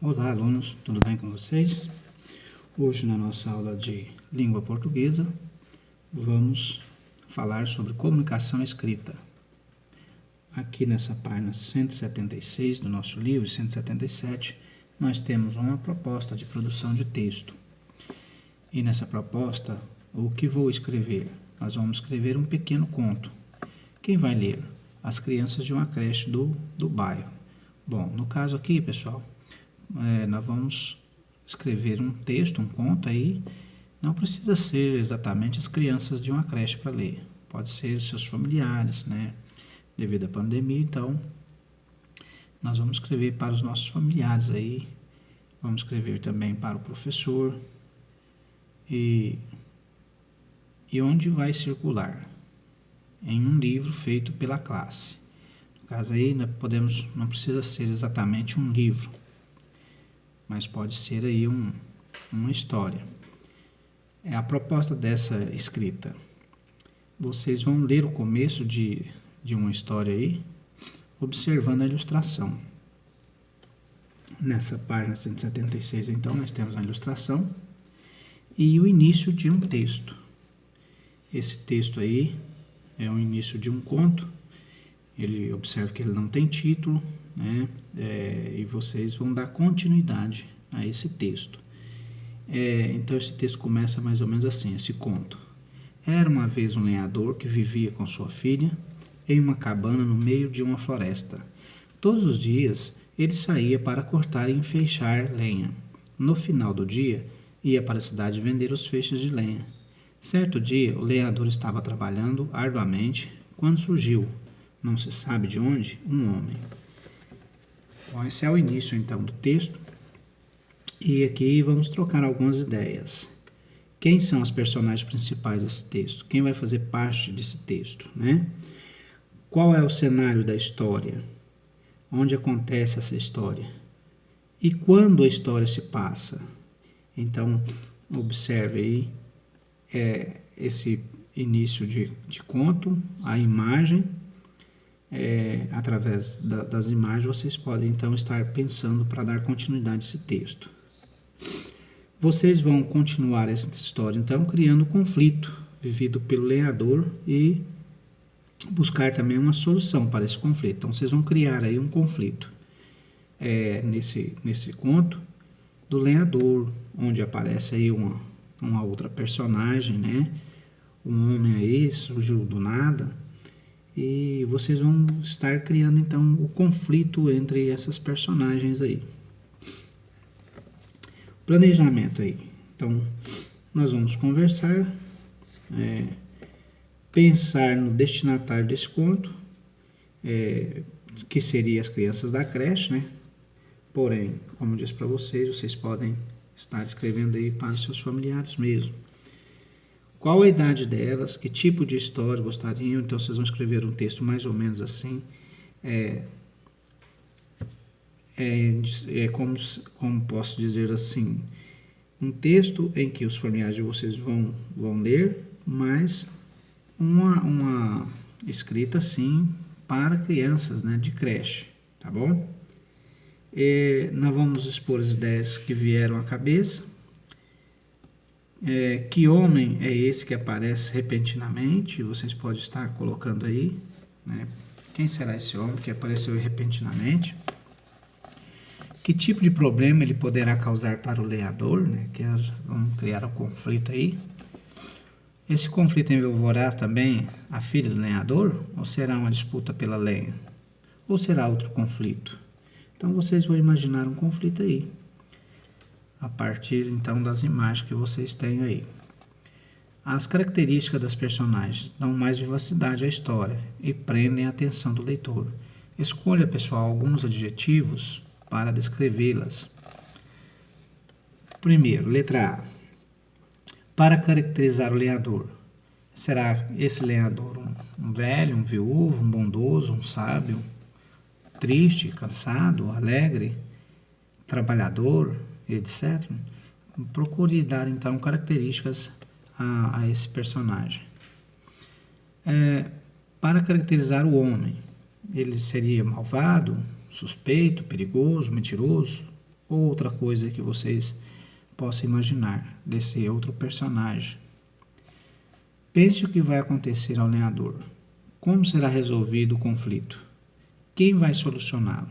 Olá, alunos, tudo bem com vocês? Hoje, na nossa aula de língua portuguesa, vamos falar sobre comunicação escrita. Aqui nessa página 176 do nosso livro, 177, nós temos uma proposta de produção de texto. E nessa proposta, o que vou escrever? Nós vamos escrever um pequeno conto. Quem vai ler? As crianças de uma creche do bairro. Bom, no caso aqui, pessoal, nós vamos escrever um texto, um conto aí. Não precisa ser exatamente as crianças de uma creche para ler. Pode ser seus familiares, né? Devido à pandemia, então, nós vamos escrever para os nossos familiares aí. Vamos escrever também para o professor. E onde vai circular? Em um livro feito pela classe. No caso aí, não precisa ser exatamente um livro, mas pode ser aí uma história. É a proposta dessa escrita. Vocês vão ler o começo de uma história aí, observando a ilustração. Nessa página 176, então, nós temos a ilustração e o início de um texto. Esse texto aí é o início de um conto. Ele observa que ele não tem título, né? E vocês vão dar continuidade a esse texto. Então esse texto começa mais ou menos assim, esse conto. Era uma vez um lenhador que vivia com sua filha em uma cabana no meio de uma floresta. Todos os dias ele saía para cortar e enfeixar lenha. No final do dia, ia para a cidade vender os feixes de lenha. Certo dia, o lenhador estava trabalhando arduamente quando surgiu, não se sabe de onde, um homem. Bom, esse é o início então do texto. E aqui vamos trocar algumas ideias. Quem são os personagens principais desse texto? Quem vai fazer parte desse texto, né? Qual é o cenário da história? Onde acontece essa história? E quando a história se passa? Então, observe aí esse início de conto, a imagem. Através das imagens, vocês podem então estar pensando para dar continuidade a esse texto. Vocês vão continuar essa história, então, criando um conflito vivido pelo lenhador e buscar também uma solução para esse conflito. Então, vocês vão criar aí um conflito nesse conto do lenhador, onde aparece aí uma outra personagem, né? Um homem aí surgiu do nada. E vocês vão estar criando, então, o conflito entre essas personagens aí. Planejamento aí. Então, nós vamos conversar, pensar no destinatário desse conto, que seria as crianças da creche, né? Porém, como eu disse para vocês podem estar escrevendo aí para os seus familiares mesmo. Qual a idade delas, que tipo de história gostariam, então vocês vão escrever um texto mais ou menos assim, como posso dizer assim, um texto em que os familiares de vocês vão ler, mas uma escrita assim para crianças, né, de creche, tá bom? Nós vamos expor as ideias que vieram à cabeça. Que homem é esse que aparece repentinamente? Vocês podem estar colocando aí, né? Quem será esse homem que apareceu repentinamente? Que tipo de problema ele poderá causar para o lenhador, né? Que vamos criar um conflito aí. Esse conflito envolverá também a filha do lenhador? Ou será uma disputa pela lenha? Ou será outro conflito? Então vocês vão imaginar um conflito aí, a partir então das imagens que vocês têm aí. As características das personagens dão mais vivacidade à história e prendem a atenção do leitor. Escolha, pessoal, alguns adjetivos para descrevê-las. Primeiro, letra A. Para caracterizar o lenhador. Será esse lenhador um velho, um viúvo, um bondoso, um sábio, triste, cansado, alegre, trabalhador, etc. Procure dar então características a esse personagem. Para caracterizar o homem, ele seria malvado, suspeito, perigoso, mentiroso, ou outra coisa que vocês possam imaginar desse outro personagem. Pense o que vai acontecer ao lenhador. Como será resolvido o conflito? Quem vai solucioná-lo?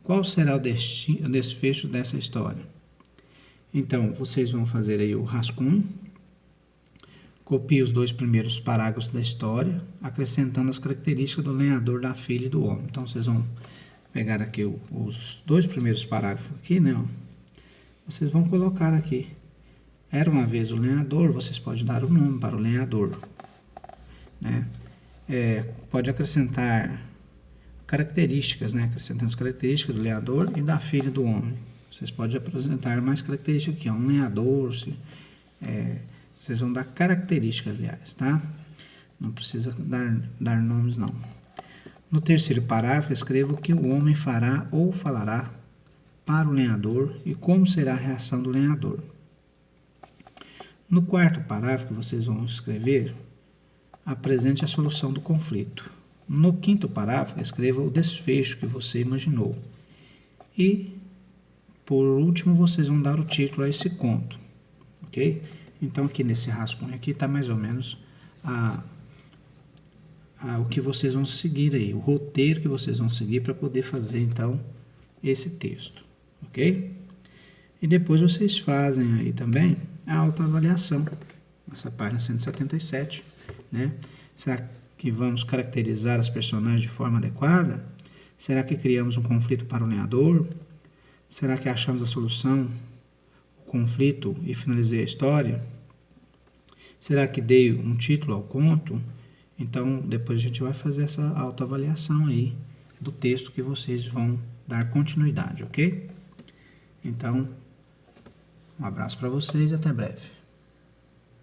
Qual será o desfecho dessa história? Então, vocês vão fazer aí o rascunho. Copie os 2 primeiros parágrafos da história, acrescentando as características do lenhador, da filha e do homem. Então, vocês vão pegar aqui os 2 primeiros parágrafos aqui, né? Vocês vão colocar aqui. Era uma vez o lenhador, vocês podem dar o nome para o lenhador, né? Pode acrescentar características, né? Acrescentando as características do lenhador e da filha do homem. Vocês podem apresentar mais características aqui, um lenhador, vocês vão dar características, aliás, tá? Não precisa dar nomes, não. No terceiro parágrafo, escreva o que o homem fará ou falará para o lenhador e como será a reação do lenhador. No quarto parágrafo que vocês vão escrever, apresente a solução do conflito. No quinto parágrafo, escreva o desfecho que você imaginou. E, por último, vocês vão dar o título a esse conto, ok? Então, aqui nesse rascunho aqui está mais ou menos o que vocês vão seguir aí, o roteiro que vocês vão seguir para poder fazer, então, esse texto, ok? E depois vocês fazem aí também a autoavaliação, essa página 177, né? Será que vamos caracterizar as personagens de forma adequada? Será que criamos um conflito para o lenhador? Será que achamos a solução, o conflito e finalizei a história? Será que dei um título ao conto? Então, depois a gente vai fazer essa autoavaliação aí do texto que vocês vão dar continuidade, ok? Então, um abraço para vocês e até breve.